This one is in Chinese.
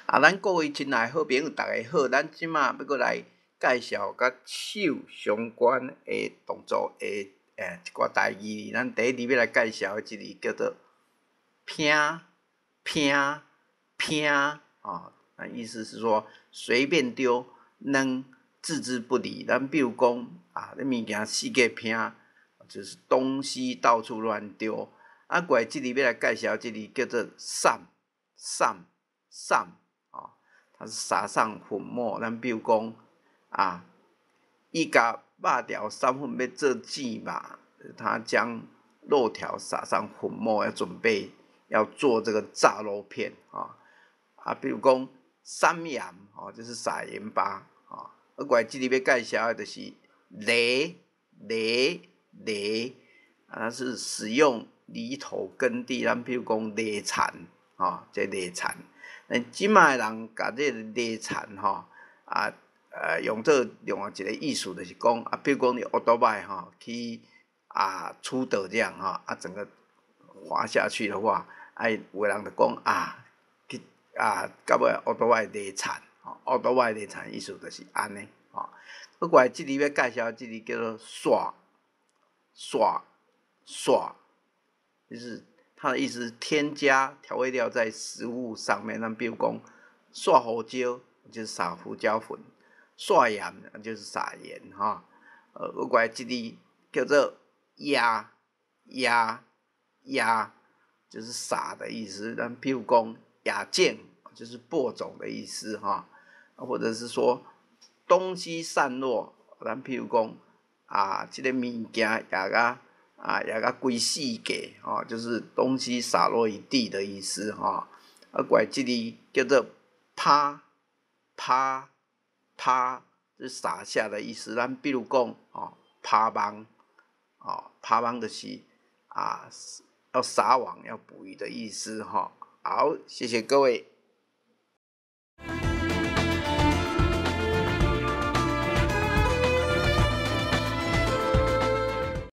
咱各位亲爱好朋友，大家好，咱即马要过来介绍甲手相关的动作的一寡台语。咱第一字要来介绍的一字叫做拼拼拼哦，意思是说随便丢，扔，置之不理。咱比如讲你物件四界拼，就是东西到处乱丢。过来这里要来介绍这里叫做散它是撒上粉末。咱比如讲伊甲肉条3分要做糋嘛，他将肉条撒上粉末，要准备要做这个炸肉片比如讲三盐就是撒盐巴过来这里要介绍的就是犁，它是使用犁头耕地。咱比如讲犁田这犁田，即卖人甲这个犁田用做另外一个意思，就是讲比如讲你奥多麦去出德这样整个滑下去的话，有的人就讲去到尾奥多麦犁田，奥多麦犁田意思就是安尼过来这里要介绍这里叫做刷，就是它的意思是添加调味料在食物上面。咱比如讲刷胡椒就是撒胡椒粉，刷盐就是撒盐过来这里叫做压，就是撒的意思。咱比如讲亚见就是播种的意思或者是说东西散落。咱譬如讲这个物件也甲规世界就是东西洒落一地的意思过来这里叫做趴，是撒下的意思。咱比如讲趴网就是要撒网要捕鱼的意思好，谢谢各位。